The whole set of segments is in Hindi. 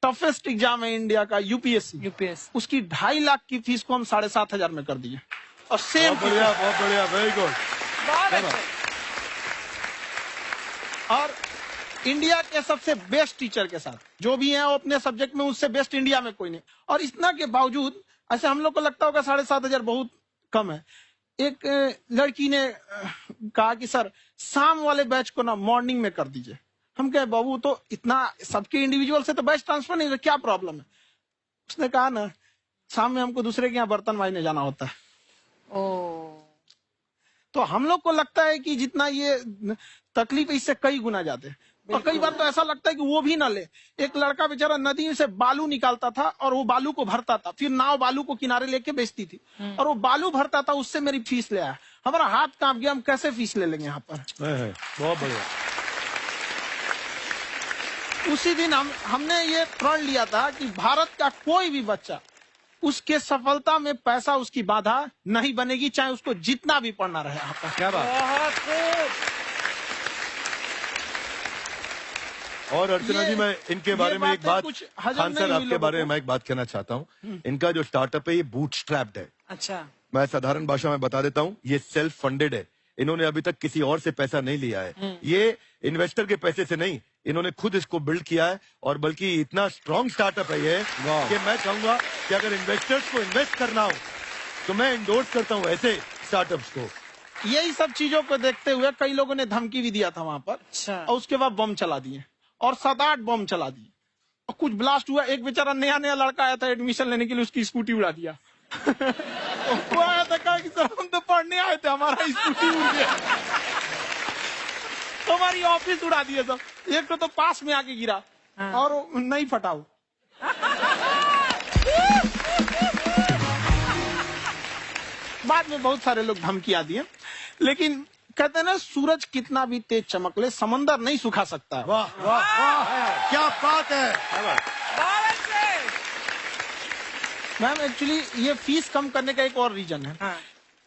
टफेस्ट एग्जाम है इंडिया का, यूपीएससी, उसकी 2.5 लाख की फीस को हम 7,500 में कर दिए। और सेम बहुत बढ़िया, वेरी गुड। और इंडिया के सबसे बेस्ट टीचर के साथ जो भी हैं वो अपने सब्जेक्ट में उससे बेस्ट इंडिया में कोई नहीं। और इतना के बावजूद ऐसे हम लोग को लगता होगा 7,500 बहुत कम है। एक लड़की ने कहा कि सर शाम वाले बैच को ना मॉर्निंग में कर दीजिए। हम कहे बाबू तो इतना सबके इंडिविजुअल से तो बैच ट्रांसफर नहीं, क्या प्रॉब्लम है? उसने कहा ना शाम में हमको दूसरे के यहाँ बर्तन मांजने जाना होता है। तो हम लोग को लगता है कि जितना ये तकलीफ इससे कई गुना ज्यादा है। और कई बार तो ऐसा लगता है कि वो भी ना ले। एक लड़का बेचारा नदी से बालू निकालता था और वो बालू को भरता था, फिर नाव बालू को किनारे लेके बेचती थी और वो बालू भरता था, उससे मेरी फीस ले आया। हमारा हाथ कांप गया, हम कैसे फीस ले लेंगे यहाँ पर। बहुत बढ़िया। उसी दिन हमने ये प्रण लिया था कि भारत का कोई भी बच्चा उसके सफलता में पैसा उसकी बाधा नहीं बनेगी, चाहे उसको जितना भी पढ़ना रहे यहाँ पर। क्या बात। और अर्चना जी, मैं इनके बारे में एक बात, खान सर आपके बारे में मैं एक बात कहना चाहता हूँ। इनका जो स्टार्टअप है ये बूटस्ट्रैप्ड है। अच्छा, मैं साधारण भाषा में बता देता हूँ, ये सेल्फ फंडेड है। इन्होंने अभी तक किसी और से पैसा नहीं लिया है। ये इन्वेस्टर के पैसे से नहीं, इन्होंने खुद इसको बिल्ड किया है। और बल्कि इतना स्ट्रॉन्ग स्टार्टअप है ये कि मैं कहूंगा कि अगर इन्वेस्टर्स को इन्वेस्ट करना हो तो मैं इंडोर्स करता हूँ ऐसे स्टार्टअप्स को। यही सब चीजों को देखते हुए कई लोगों ने धमकी भी दिया था वहां पर। अच्छा। और उसके बाद बम चला दिए और 7-8 बम चला दिए और कुछ ब्लास्ट हुआ। एक बेचारा नया लड़का आया था एडमिशन लेने के लिए, उसकी स्कूटी उड़ा दिया। वो आया था, कहा कि सर हम तो पढ़ने आए थे, हमारा स्कूटी उड़ गया। तो हमारी ऑफिस उड़ा दिए सब। एक तो पास में आके गिरा और नहीं फटा वो। बाद में बहुत सारे लोग धमकियां दिए, लेकिन कहते हैं ना सूरज कितना भी तेज चमक ले समंदर नहीं सुखा सकता। वाह वाह वाह, क्या बात है। मैम एक्चुअली ये फीस कम करने का एक और रीजन है।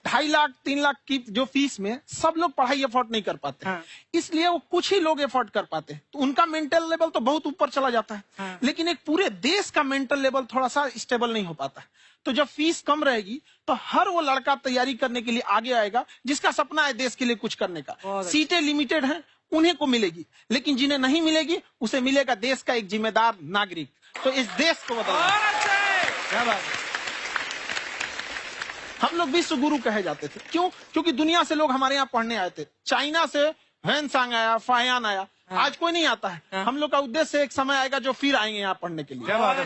2.5 लाख 3 लाख की जो फीस में सब लोग पढ़ाई अफोर्ड नहीं कर पाते। इसलिए वो कुछ ही लोग अफोर्ड कर पाते हैं, तो उनका मेंटल लेवल तो बहुत ऊपर चला जाता है। लेकिन एक पूरे देश का मेंटल लेवल थोड़ा सा स्टेबल नहीं हो पाता। तो जब फीस कम रहेगी तो हर वो लड़का तैयारी करने के लिए आगे आएगा जिसका सपना है देश के लिए कुछ करने का। सीटें लिमिटेड हैं, उन्हें को मिलेगी, लेकिन जिन्हें नहीं मिलेगी उसे मिलेगा देश का एक जिम्मेदार नागरिक। तो इस देश को बदलना। क्या बात है। हम लोग विश्व गुरु कहे जाते थे, क्यों? क्योंकि दुनिया से लोग हमारे यहाँ पढ़ने आए थे। चाइना से ह्वेनसांग आया, फायान आया, आज कोई नहीं आता है। हम लोग का उद्देश्य एक समय आएगा जो फिर आएंगे यहाँ पढ़ने के लिए। क्या बात है।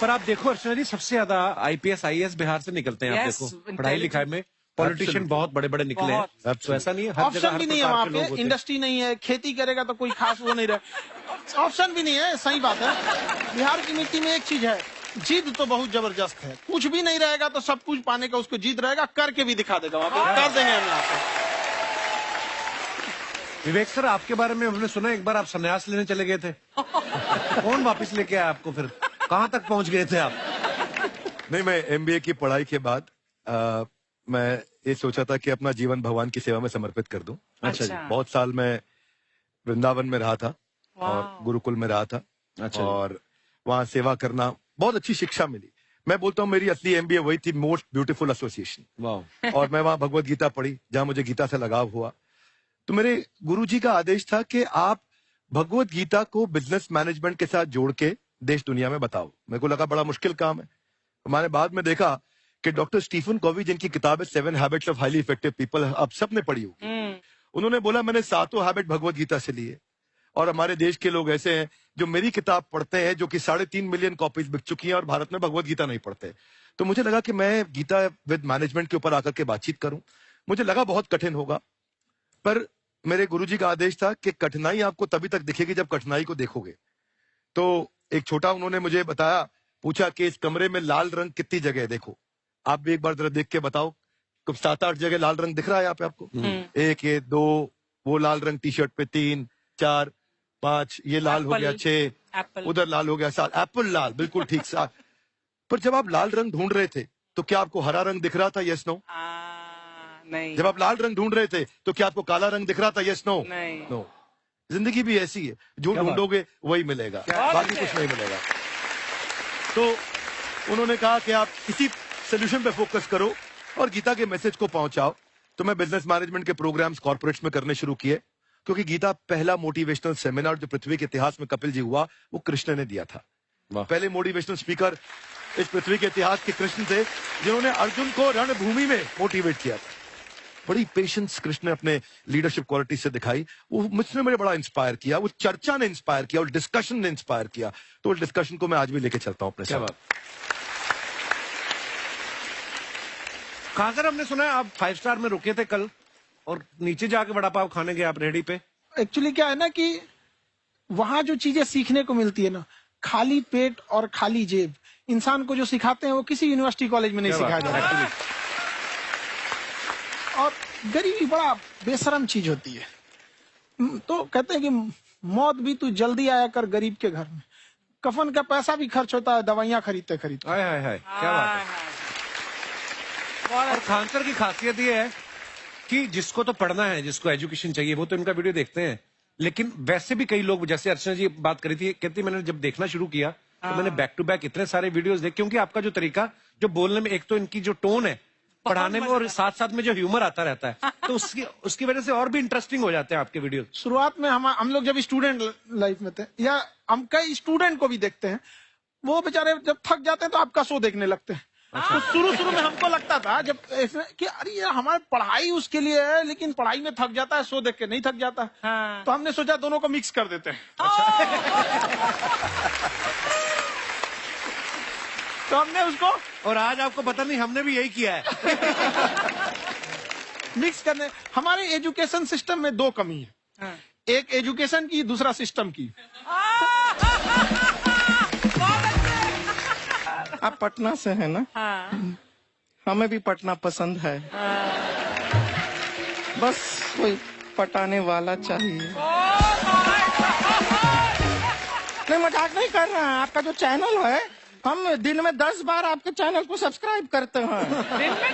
पर आप देखो अर्चना जी, सबसे ज्यादा आईपीएस आईएएस बिहार से निकलते हैं। आप देखो पढ़ाई लिखाई में पॉलिटिशियन बहुत बड़े बड़े निकले हैं। तो ऐसा नहीं है, हर जगह ऑप्शन भी नहीं है वहाँ पे, इंडस्ट्री नहीं है, खेती करेगा तो कोई खास वो नहीं रहे, ऑप्शन भी नहीं है। सही बात है। बिहार की मिट्टी में एक चीज है, जिद तो बहुत जबरदस्त है। कुछ भी नहीं रहेगा तो सब कुछ पाने का उसको जिद रहेगा, करके भी दिखा देगा। वहाँ पे कर देंगे हम यहाँ पे। विवेक सर, आपके बारे में हमने सुना एक बार आप संन्यास लेने चले गए थे। कौन वापस लेके आया आपको? फिर कहाँ तक पहुंच गए थे आप? नहीं, मैं एमबीए की पढ़ाई के बाद मैं ये सोचा था कि अपना जीवन भगवान की सेवा में समर्पित कर दूं। अच्छा जी। बहुत साल मैं वृंदावन में रहा था और गुरुकुल में रहा था। अच्छा। और वहाँ सेवा करना, बहुत अच्छी शिक्षा मिली। मैं बोलता हूँ मेरी असली एमबीए वही थी, मोस्ट ब्यूटीफुल एसोसिएशन। वाह। और मैं वहाँ भगवत गीता पढ़ी, जहाँ मुझे गीता से लगाव हुआ। तो मेरे गुरुजी का आदेश था कि आप भगवत गीता को बिजनेस मैनेजमेंट के साथ जोड़ के देश दुनिया में बताओ। मेरे को लगा बड़ा मुश्किल काम है। हमारे बाद में देखा कि डॉक्टर स्टीफन कॉवी, जिनकी किताब है 7 habits of highly effective people, आप सबने पढ़ी होगी। उन्होंने बोला मैंने 7 हैबिट भगवत गीता से लिए। और हमारे देश के लोग ऐसे हैं जो मेरी किताब पढ़ते हैं, जो कि 3.5 मिलियन कॉपीज बिक चुकी हैं, और भारत में भगवत गीता नहीं पढ़ते। तो मुझे लगा कि मैं गीता विद मैनेजमेंट के ऊपर आकर के बातचीत करूं। मुझे लगा बहुत कठिन होगा, पर मेरे गुरुजी का आदेश था कि कठिनाई आपको तभी तक दिखेगी जब कठिनाई को देखोगे। तो एक छोटा उन्होंने मुझे बताया, पूछा कि इस कमरे में लाल रंग कितनी जगह है, देखो आप भी एक बार जरा देख के बताओ। कुछ 7-8 जगह लाल रंग दिख रहा है यहाँ पे आपको? 1 ये 2 वो लाल रंग टी शर्ट पे, 3 4 5 ये लाल हो गया, 6 उधर लाल हो गया, 7 एप्पल लाल, बिल्कुल ठीक 7। पर जब आप लाल रंग ढूंढ रहे थे तो क्या आपको हरा रंग दिख रहा था? Yes no? नहीं। जब आप लाल रंग ढूंढ रहे थे तो क्या आपको काला रंग दिख रहा था? Yes no? नहीं। नो। जिंदगी भी ऐसी है, जो ढूंढोगे वही मिलेगा, बाकी कुछ नहीं मिलेगा। तो उन्होंने कहा कि आप इसी सोल्यूशन पे फोकस करो और गीता के मैसेज को पहुंचाओ। तो मैं बिजनेस मैनेजमेंट के प्रोग्राम्स कॉर्पोरेट्स में करने शुरू किए, क्योंकि गीता पहला मोटिवेशनल सेमिनार जो पृथ्वी के इतिहास में कपिल जी हुआ, वो कृष्ण ने दिया था। पहले मोटिवेशनल स्पीकर इस पृथ्वी के इतिहास के कृष्ण थे, जिन्होंने अर्जुन को रणभूमि में मोटिवेट किया था। बड़ी पेशेंस कृष्ण ने अपने लीडरशिप क्वालिटी से दिखाई, वो मुझसे मुझे बड़ा इंस्पायर किया, वो चर्चा ने इंस्पायर किया, और डिस्कशन ने इंस्पायर किया। तो उस डिस्कशन को मैं आज भी लेके चलता हूं अपने साथ। कहां सर, हमने सुना है आप 5 स्टार में रुके थे कल और नीचे जाके वड़ा पाव खाने गए आप रेहड़ी पे। एक्चुअली क्या है ना कि वहां जो चीजें सीखने को मिलती है ना, खाली पेट और खाली जेब इंसान को जो सिखाते हैं वो किसी यूनिवर्सिटी कॉलेज में नहीं सिखाया जाता। और गरीबी बड़ा बेशरम चीज होती है। तो कहते हैं कि मौत भी तू जल्दी आया कर गरीब के घर में, कफन का पैसा भी खर्च होता है दवाइयां खरीदते खरीदते। हाय हाय हाय, क्या बात है। और खान सर की खासियत ये है कि जिसको तो पढ़ना है, जिसको एजुकेशन चाहिए, वो तो इनका वीडियो देखते हैं। लेकिन वैसे भी कई लोग, जैसे अर्चना जी बात करी थी, कहती मैंने जब देखना शुरू किया तो मैंने बैक टू बैक इतने सारे वीडियोस देखे, क्योंकि आपका जो तरीका जो बोलने में, एक तो इनकी जो टोन है पढ़ाने में, और साथ साथ में जो ह्यूमर आता रहता है, तो उसकी वजह से और भी इंटरेस्टिंग हो जाते हैं आपके वीडियो। शुरुआत में हम लोग जब स्टूडेंट लाइफ में थे, या हम कई स्टूडेंट को भी देखते हैं, वो बेचारे जब थक जाते हैं तो आपका शो देखने लगते हैं। तो शुरू में हमको लगता था जब कि अरे यार हमारी पढ़ाई उसके लिए है, लेकिन पढ़ाई में थक जाता है, शो देख के नहीं थक जाता। हाँ। तो हमने सोचा दोनों को मिक्स कर देते हैं। तो हमने उसको, और आज आपको पता नहीं हमने भी यही किया है। मिक्स करने। हमारे एजुकेशन सिस्टम में 2 कमी है। हाँ। एक एजुकेशन की, दूसरा सिस्टम की। आप पटना से है ना? हाँ। हमें भी पटना पसंद है। हाँ। बस कोई पटाने वाला चाहिए। नहीं, मजाक नहीं कर रहे हैं। आपका जो चैनल है, हम दिन में 10 बार आपके चैनल को सब्सक्राइब करते हैं।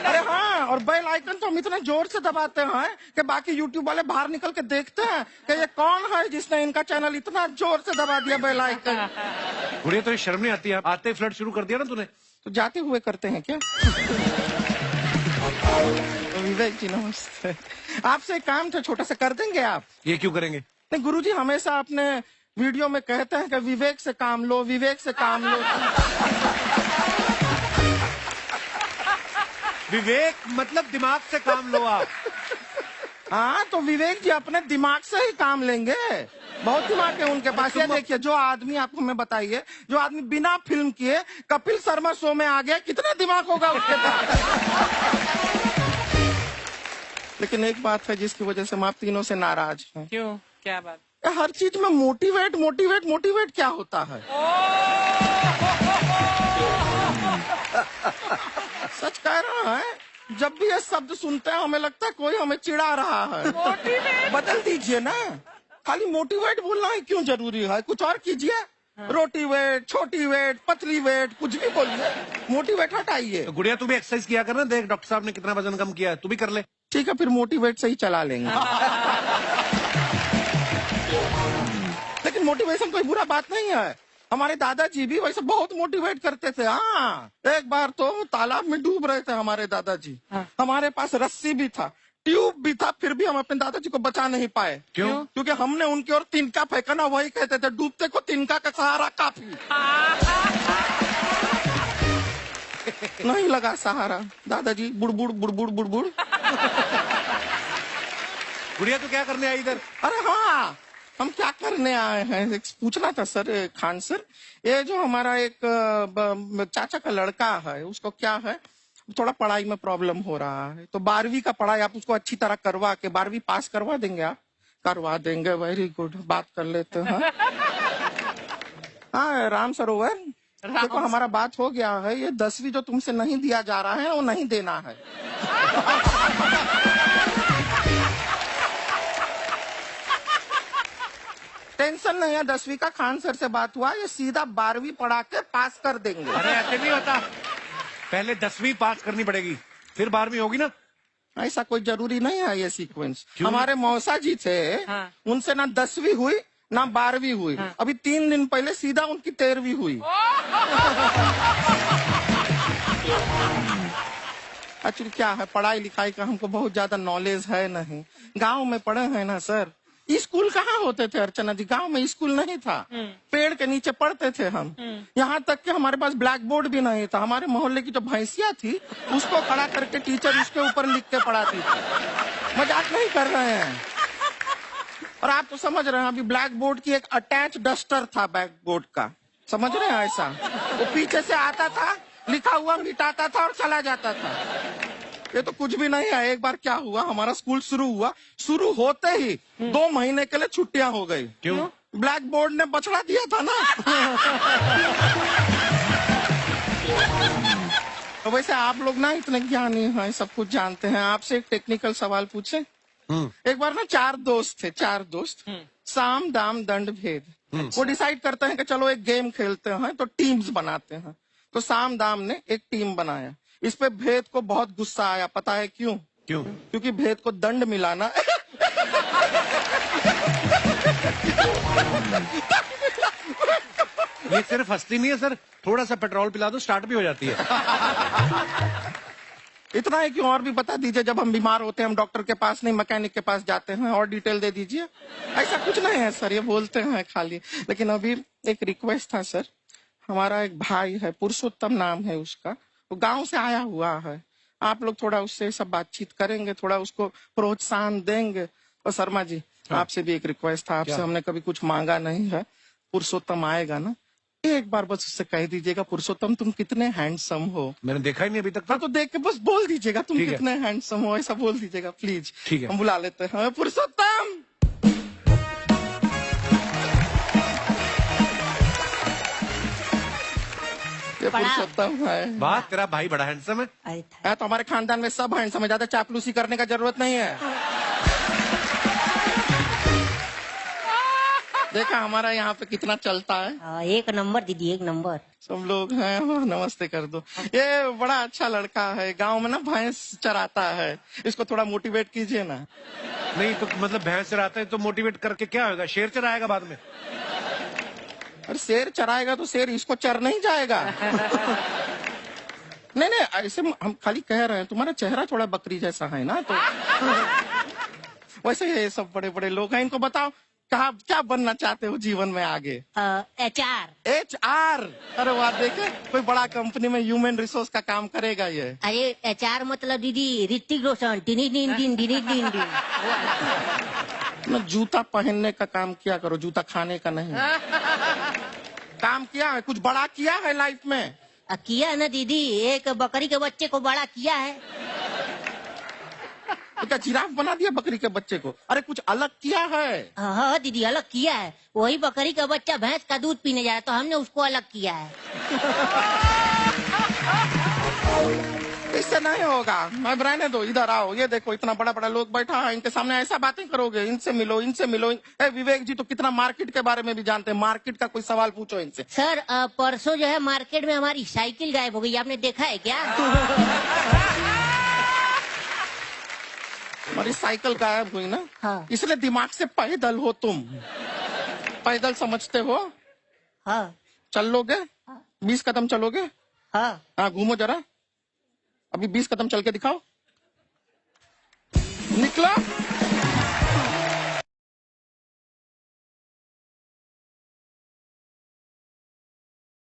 अरे हाँ, और बेल आइकन तो हम इतना जोर से दबाते हैं कि बाकी यूट्यूब वाले बाहर निकल के देखते हैं कि ये कौन है जिसने इनका चैनल इतना जोर से दबा दिया बेल आइकन। बुढ़िया, तो शर्म नहीं आती है? आते फ्लर्ट शुरू कर दिया ना तूने। तो जाते हुए करते हैं क्या? विवेक जी नमस्ते। आपसे काम था छोटा सा, कर देंगे आप? ये क्यों करेंगे? नहीं, गुरुजी हमेशा अपने वीडियो में कहते हैं कि विवेक से काम लो, विवेक से काम लो। विवेक मतलब दिमाग से काम लो आप। हाँ, तो विवेक जी अपने दिमाग से ही काम लेंगे। बहुत दिमाग है उनके पास। ये देखिए, जो आदमी, आपको मैं बताइए, जो आदमी बिना फिल्म किए कपिल शर्मा शो में आ गया, कितना दिमाग होगा उसके पास। लेकिन एक बात है जिसकी वजह से हम आप तीनों से नाराज हैं। क्यों? क्या बात? हर चीज में मोटिवेट मोटिवेट मोटिवेट क्या होता है? सच कह रहा है, जब भी ये शब्द सुनते हैं हमें लगता है कोई हमें चिढ़ा रहा है। बदल दीजिए ना, खाली मोटिवेट बोलना ही क्यों जरूरी है? कुछ और कीजिए। रोटी वेट, छोटी वेट, पतली वेट, कुछ भी बोलिए, मोटिवेट हटाइए। तो गुड़िया, तू भी एक्सरसाइज किया करना, देख डॉक्टर साहब ने कितना वजन कम किया है, तू भी कर ले। ठीक है, फिर मोटिवेट से ही चला लेंगे। लेकिन मोटिवेशन कोई बुरा बात नहीं है। हमारे दादाजी भी वैसे बहुत मोटिवेट करते थे। हाँ, एक बार तो तालाब में डूब रहे थे हमारे दादाजी। हाँ। हमारे पास रस्सी भी था, ट्यूब भी था, फिर भी हम अपने दादाजी को बचा नहीं पाए। क्यों? क्योंकि हमने उनकी ओर तिनका फेंका ना, वही कहते थे डूबते को तिनका का सहारा काफी। नहीं लगा सहारा, दादाजी बुड़बुड़ बुड़बुड़ बुड़बुड़। गुड़िया, तू क्या करने आई इधर? अरे हाँ, हम क्या करने आए हैं एक पूछना था सर, खान सर। ये जो हमारा एक चाचा का लड़का है, उसको क्या है, थोड़ा पढ़ाई में प्रॉब्लम हो रहा है। तो 12वीं का पढ़ाई आप उसको अच्छी तरह करवा के 12वीं पास करवा देंगे आप? करवा देंगे, वेरी गुड, बात कर लेते हैं। हाँ राम सरोवर, देखो हमारा बात हो गया है। ये 10वीं जो तुमसे नहीं दिया जा रहा है वो नहीं देना है। टेंशन नहीं है, 10वीं का खान सर से बात हुआ, ये सीधा 12वीं पढ़ा के पास कर देंगे। अरे ऐसे नहीं होता, पहले 10वीं पास करनी पड़ेगी, फिर 12वीं होगी ना। ऐसा कोई जरूरी नहीं है ये सीक्वेंस। हमारे मौसा जी थे, उनसे ना 10वीं हुई ना 12वीं हुई, अभी 3 दिन पहले सीधा उनकी 13वीं हुई। एक्चुअली क्या है, पढ़ाई लिखाई का हमको बहुत ज्यादा नॉलेज है नहीं, गांव में पढ़े हैं ना सर। स्कूल कहाँ होते थे अर्चना जी, गांव में स्कूल नहीं था, पेड़ के नीचे पढ़ते थे हम। यहाँ तक कि हमारे पास ब्लैक बोर्ड भी नहीं था, हमारे मोहल्ले की जो भैंसिया थी उसको खड़ा करके टीचर उसके ऊपर लिख के पढ़ाती थी। मजाक नहीं कर रहे हैं। और आप तो समझ रहे हैं, अभी ब्लैक बोर्ड की एक अटैच डस्टर था बैक बोर्ड का, समझ रहे हैं ऐसा, वो पीछे से आता था, लिखा हुआ मिटाता था और चला जाता था। ये तो कुछ भी नहीं है। एक बार क्या हुआ, हमारा स्कूल शुरू हुआ, शुरू होते ही 2 महीने के लिए छुट्टियां हो गई। क्यों? ब्लैक बोर्ड ने बछड़ा दिया था ना। तो वैसे आप लोग ना इतने ज्ञानी हैं, सब कुछ जानते हैं। आपसे एक टेक्निकल सवाल पूछे। एक बार ना 4 दोस्त थे, 4 दोस्त, साम दाम दंड भेद। वो डिसाइड करते हैं कि चलो एक गेम खेलते हैं, तो टीम्स बनाते हैं। तो साम दाम ने एक टीम बनाया। इस पे भेद को बहुत गुस्सा आया, पता है क्यों? क्यों? क्योंकि भेद को दंड मिलाना ये सिर्फ हंसती नहीं है सर, थोड़ा सा पेट्रोल पिला दो स्टार्ट भी हो जाती है। इतना है कि और भी बता दीजिए, जब हम बीमार होते हैं हम डॉक्टर के पास नहीं मैकेनिक के पास जाते हैं, और डिटेल दे दीजिए। ऐसा कुछ नहीं है सर, ये बोलते हैं खाली। लेकिन अभी एक रिक्वेस्ट था सर, हमारा एक भाई है, पुरुषोत्तम नाम है उसका, वो गांव से आया हुआ है। आप लोग थोड़ा उससे सब बातचीत करेंगे, थोड़ा उसको प्रोत्साहन देंगे। और शर्मा जी, आपसे भी एक रिक्वेस्ट था, आपसे हमने कभी कुछ मांगा नहीं है। पुरुषोत्तम आएगा ना, एक बार बस उससे कह दीजिएगा, पुरुषोत्तम तुम कितने हैंडसम हो। मैंने देखा ही नहीं अभी तक। हाँ तो देख के बस बोल दीजिएगा तुम ठीक है। कितने हैंडसम हो, ऐसा बोल दीजिएगा प्लीज। ठीक है। हम बुला लेते हैं पुरुषोत्तम। ये पुरुषोत्तम है। वाह, तेरा भाई बड़ा हैंडसम है। है तो हमारे खानदान में सब हैंडसम है, ज्यादा चापलूसी करने का जरूरत नहीं है। देखा हमारा यहाँ पे कितना चलता है। एक नंबर दीदी, एक नंबर। सब लोग हैं, नमस्ते कर दो। ये बड़ा अच्छा लड़का है, गांव में ना भैंस चराता है, इसको थोड़ा मोटिवेट कीजिए ना। नहीं तो मतलब भैंस चराता है तो मोटिवेट करके क्या होगा, शेर चराएगा बाद में। अरे शेर चराएगा तो शेर इसको चर नहीं जाएगा। नहीं नहीं, ऐसे हम खाली कह रहे हैं, तुम्हारा चेहरा थोड़ा बकरी जैसा है ना, तो वैसे ये सब बड़े बड़े लोग हैं। इनको बताओ कहा क्या बनना चाहते हो जीवन में आगे? HR। HR? अरे वाह, देखे कोई बड़ा कंपनी में ह्यूमन रिसोर्स का काम करेगा ये। अरे HR मतलब दीदी Hrithik Roshan, tiny tin tin tiny tin tin. ना जूता पहनने का काम किया करो, जूता खाने का नहीं। काम किया है, कुछ बड़ा किया है लाइफ में? किया ना दीदी, एक बकरी के बच्चे को बड़ा किया है। तो क्या जिराफ बना दिया बकरी के बच्चे को? अरे कुछ अलग किया है। हाँ दीदी, अलग किया है। वही बकरी का बच्चा भैंस का दूध पीने जा रहा है, तो हमने उसको अलग किया है। इससे नहीं होगा, मैं रहने दो, इधर आओ। ये देखो इतना बड़ा बड़ा लोग बैठा है, इनके सामने ऐसा बातें करोगे? इनसे मिलो, इनसे मिलो। विवेक जी तो कितना मार्केट के बारे में भी जानते हैं, मार्केट का कोई सवाल पूछो इनसे। सर परसों जो है मार्केट में हमारी साइकिल गायब हो गई, आपने देखा है क्या? हमारी साइकिल गायब हुई ना, हाँ। इसलिए दिमाग से पैदल हो तुम। पैदल समझते हो? हाँ। चल लोगे? 20 कदम चलोगे? हाँ। हाँ, घूमो जरा, अभी 20 कदम चल के दिखाओ। निकलो।